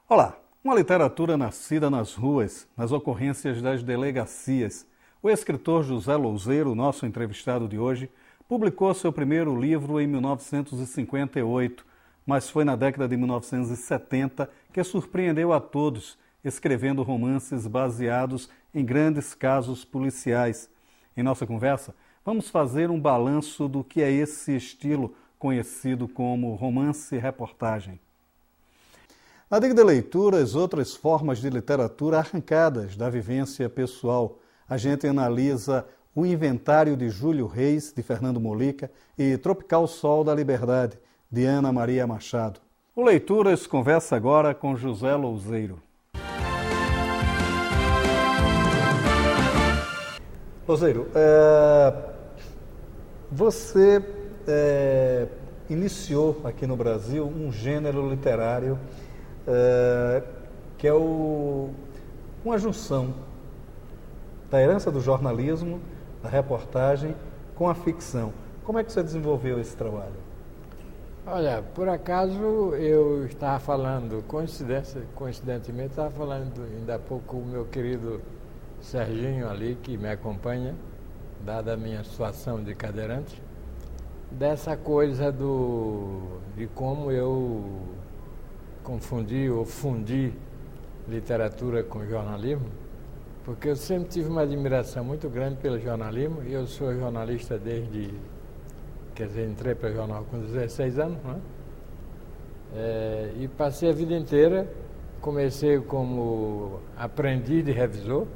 Olá, uma literatura nascida nas ruas, nas ocorrências das delegacias. O escritor José Louzeiro, nosso entrevistado de hoje, publicou seu primeiro livro em 1958, mas foi na década de 1970 que surpreendeu a todos, escrevendo romances baseados em grandes casos policiais. Em nossa conversa, vamos fazer um balanço do que é esse estilo conhecido como romance-reportagem. Na dica de leituras, outras formas de literatura arrancadas da vivência pessoal. A gente analisa O Inventário de Júlio Reis, de Fernando Molica, e Tropical Sol da Liberdade, de Ana Maria Machado. O Leituras conversa agora com José Louzeiro. Louzeiro, você iniciou aqui no Brasil um gênero literário que é uma junção da herança do jornalismo, da reportagem, com a ficção. Como é que você desenvolveu esse trabalho? Olha, por acaso eu estava falando, coincidentemente estava falando ainda há pouco com o meu querido Serginho ali, que me acompanha, dada a minha situação de cadeirante, dessa coisa de como eu confundi ou fundi literatura com jornalismo, porque eu sempre tive uma admiração muito grande pelo jornalismo, e eu sou jornalista entrei para o jornal com 16 anos, né? E passei a vida inteira, comecei como aprendiz de revisor,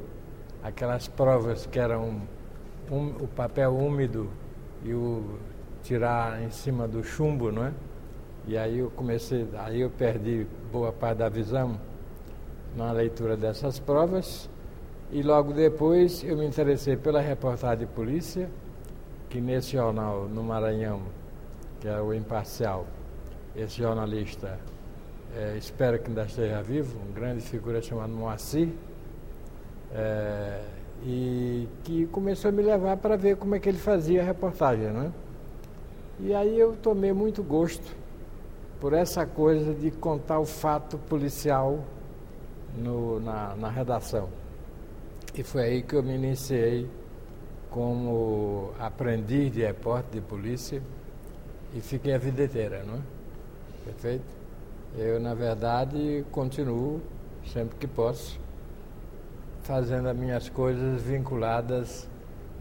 aquelas provas que eram o papel úmido e o tirar em cima do chumbo, não é? E aí eu perdi boa parte da visão na leitura dessas provas, e logo depois eu me interessei pela reportagem de polícia, que nesse jornal no Maranhão, que é o Imparcial, esse jornalista, espero que ainda esteja vivo, uma grande figura chamada Moacir, e que começou a me levar para ver como é que ele fazia a reportagem, né? E aí eu tomei muito gosto por essa coisa de contar o fato policial na redação. E foi aí que eu me iniciei como aprendiz de repórter de polícia e fiquei a vida inteira, não é? Perfeito? Eu, na verdade, continuo, sempre que posso, fazendo as minhas coisas vinculadas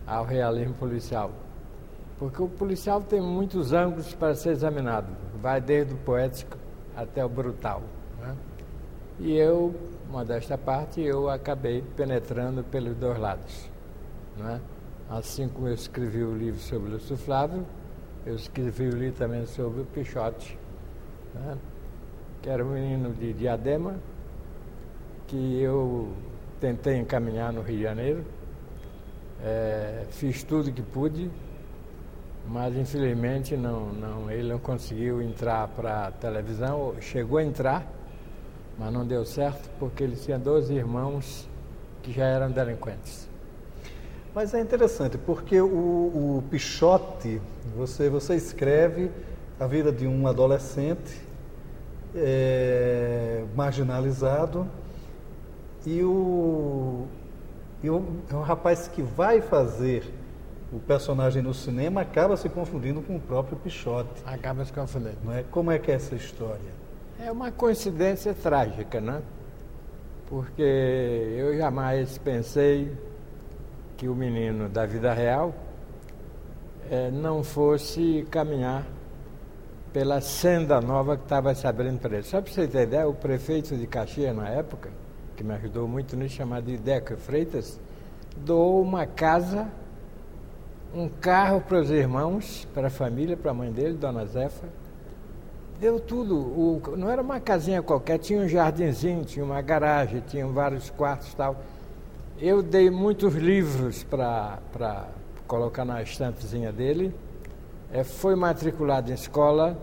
ao realismo policial. Porque o policial tem muitos ângulos para ser examinado, vai desde o poético até o brutal, né? E eu, modesta parte, eu acabei penetrando pelos dois lados, né? Assim como eu escrevi o livro sobre o Lúcio Flávio, eu escrevi o livro também sobre o Pichote, né? Que era um menino de Diadema, que eu tentei encaminhar no Rio de Janeiro, fiz tudo que pude, mas infelizmente ele não conseguiu entrar para a televisão, chegou a entrar, mas não deu certo porque ele tinha 12 irmãos que já eram delinquentes. Mas é interessante, porque o Pichote, você escreve a vida de um adolescente marginalizado, e o rapaz que vai fazer o personagem no cinema acaba se confundindo com o próprio Pichote. Acaba se confundindo. Não é? Como é que é essa história? É uma coincidência trágica, né? Porque eu jamais pensei que o menino da vida real não fosse caminhar pela senda nova que estava se abrindo para ele. Só para você ter ideia, o prefeito de Caxias, na época, que me ajudou muito nisso, chamado Ideco Freitas, doou uma casa, um carro para os irmãos, para a família, para a mãe dele, Dona Zefa. Deu tudo. Não era uma casinha qualquer, tinha um jardinzinho, tinha uma garagem, tinha vários quartos e tal. Eu dei muitos livros para colocar na estantezinha dele. Foi matriculado em escola,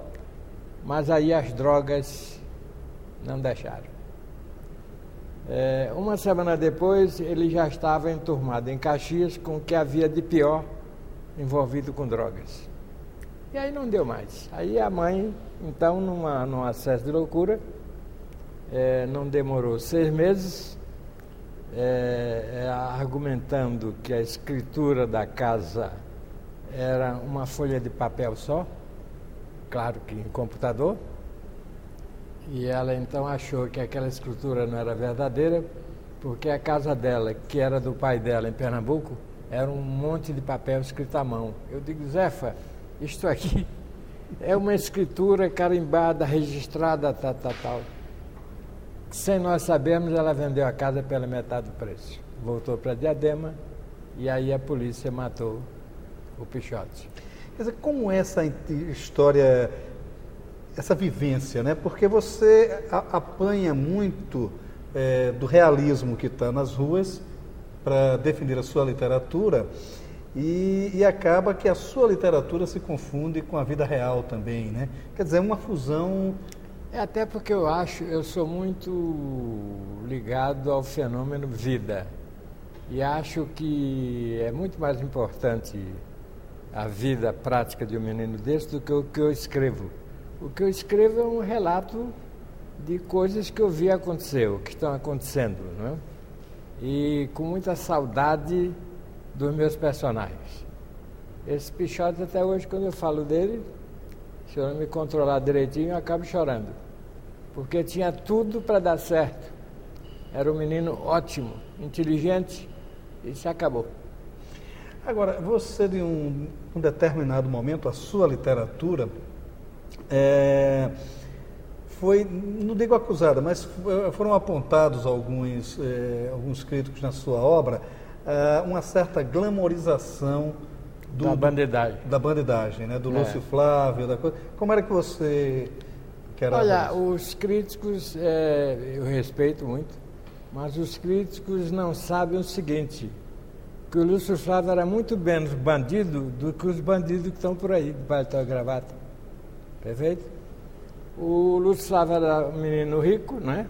mas aí as drogas não deixaram. Uma semana depois, ele já estava enturmado em Caxias com o que havia de pior envolvido com drogas. E aí não deu mais. Aí a mãe, então, num acesso de loucura, não demorou 6 meses, argumentando que a escritura da casa era uma folha de papel só, claro que em computador, e ela então achou que aquela escritura não era verdadeira, porque a casa dela, que era do pai dela em Pernambuco, era um monte de papel escrito à mão. Eu digo, Zefa, isto aqui é uma escritura carimbada, registrada, tal. Sem nós sabermos, ela vendeu a casa pela metade do preço. Voltou para Diadema e aí a polícia matou o Pichote. Quer dizer, como é essa história, essa vivência, né? Porque você apanha muito do realismo que está nas ruas para definir a sua literatura e acaba que a sua literatura se confunde com a vida real também, né? Quer dizer, é uma fusão... Até porque eu sou muito ligado ao fenômeno vida. E acho que é muito mais importante a vida prática de um menino desse do que o que eu escrevo. O que eu escrevo é um relato de coisas que eu vi acontecer, o que estão acontecendo, não é? E com muita saudade dos meus personagens. Esse Pichote, até hoje, quando eu falo dele, se eu não me controlar direitinho, eu acabo chorando. Porque tinha tudo para dar certo. Era um menino ótimo, inteligente, e se acabou. Agora, você, de um determinado momento, a sua literatura foi, não digo acusada, mas foram apontados alguns críticos na sua obra, uma certa glamorização da bandidagem. Da bandidagem, né? Do Lúcio Flávio, da coisa. Como era que você... Olha, os críticos, eu respeito muito, mas os críticos não sabem o seguinte, que o Lúcio Flávio era muito menos bandido do que os bandidos que estão por aí, de paletó e gravata. Perfeito? O Lúcio Flávio era um menino rico, né?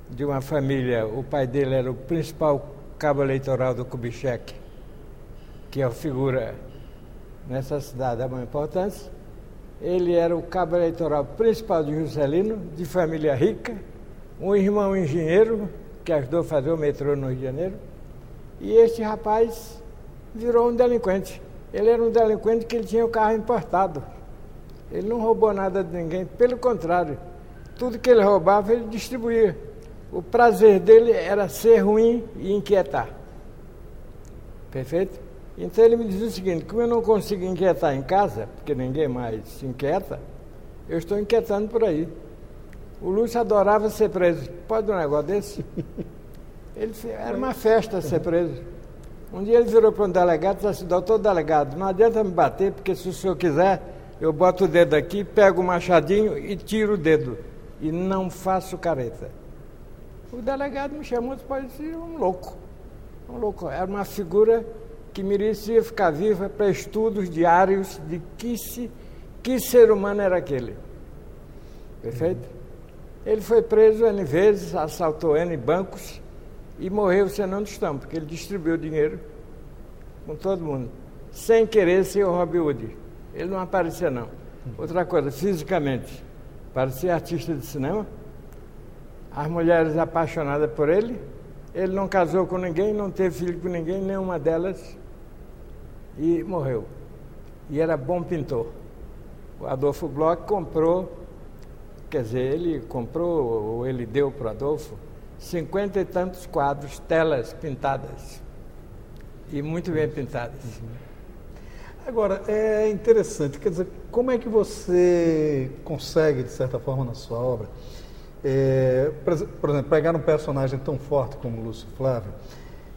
De uma família, o pai dele era o principal cabo eleitoral do Kubitschek, que é uma figura nessa cidade de maior importância. Ele era o cabo eleitoral principal de Juscelino, de família rica, um irmão engenheiro, que ajudou a fazer o metrô no Rio de Janeiro, e este rapaz virou um delinquente. Ele era um delinquente que ele tinha o carro importado. Ele não roubou nada de ninguém, pelo contrário, tudo que ele roubava ele distribuía. O prazer dele era ser ruim e inquietar. Perfeito? Então ele me dizia o seguinte, como eu não consigo inquietar em casa, porque ninguém mais se inquieta, eu estou inquietando por aí. O Lúcio adorava ser preso. Pode um negócio desse? Era uma festa ser preso. Um dia ele virou para um delegado e disse assim, doutor delegado, não adianta me bater, porque se o senhor quiser, eu boto o dedo aqui, pego o machadinho e tiro o dedo. E não faço careta. O delegado me chamou e parecia um louco. Um louco. Era uma figura que merecia ficar viva para estudos diários de que ser humano era aquele. Perfeito? Ele foi preso N vezes, assaltou N bancos e morreu sem não destão, porque ele distribuiu dinheiro com todo mundo, sem querer ser o Robin Hood. Ele não aparecia, não. Outra coisa, fisicamente, parecia artista de cinema, as mulheres apaixonadas por ele, ele não casou com ninguém, não teve filho com ninguém, nenhuma delas, e morreu. E era bom pintor. O Adolfo Bloch comprou, quer dizer, ele comprou, ou ele deu para o Adolfo, 50 e tantos quadros, telas pintadas, e muito bem pintadas. Agora, é interessante, quer dizer, como é que você consegue, de certa forma, na sua obra, por exemplo, pegar um personagem tão forte como o Lúcio Flávio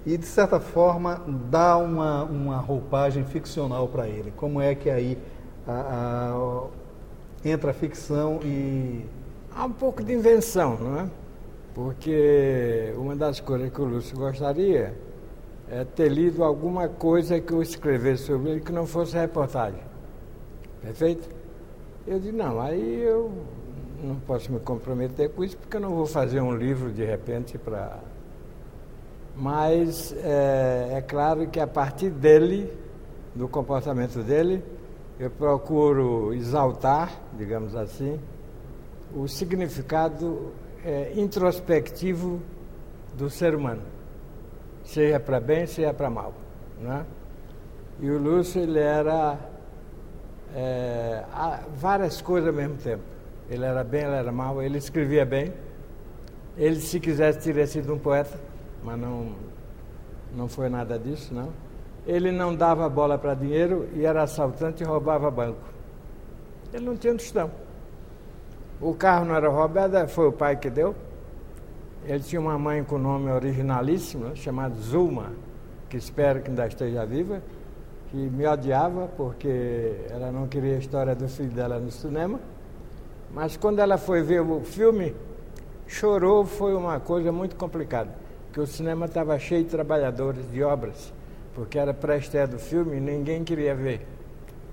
e, de certa forma, dar uma roupagem ficcional para ele? Como é que aí entra a ficção e... Há um pouco de invenção, não é? Porque uma das coisas que o Lúcio gostaria é ter lido alguma coisa que eu escrevesse sobre ele que não fosse reportagem. Perfeito? Eu disse, não, aí eu não posso me comprometer com isso, porque eu não vou fazer um livro de repente para... Mas é claro que a partir dele, do comportamento dele, eu procuro exaltar, digamos assim, o significado introspectivo do ser humano, seja para bem, seja para mal, né? E o Lúcio, ele era várias coisas ao mesmo tempo. Ele era bem, ele era mal, ele escrevia bem. Ele, se quisesse, teria sido um poeta, mas não foi nada disso, não. Ele não dava bola para dinheiro e era assaltante e roubava banco. Ele não tinha tostão. O carro não era roubado, foi o pai que deu. Ele tinha uma mãe com nome originalíssimo, né, chamada Zulma, que espero que ainda esteja viva, que me odiava porque ela não queria a história do filho dela no cinema. Mas quando ela foi ver o filme, chorou, foi uma coisa muito complicada, porque o cinema estava cheio de trabalhadores, de obras, porque era pré-estreia do filme e ninguém queria ver.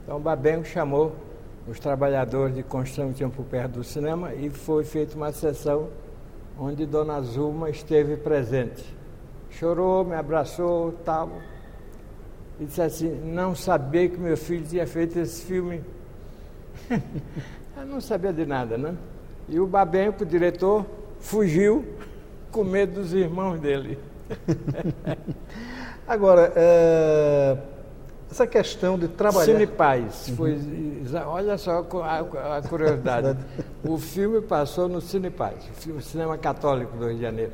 Então o Babenco chamou os trabalhadores de construção que tinham por perto do cinema e foi feita uma sessão onde Dona Zulma esteve presente. Chorou, me abraçou, tal, e disse assim, não sabia que meu filho tinha feito esse filme. Eu não sabia de nada, né? E o Babenco, o diretor, fugiu com medo dos irmãos dele. Agora, essa questão de trabalhar... Cinepaz. Olha só a curiosidade. O filme passou no Cinepaz, o cinema católico do Rio de Janeiro.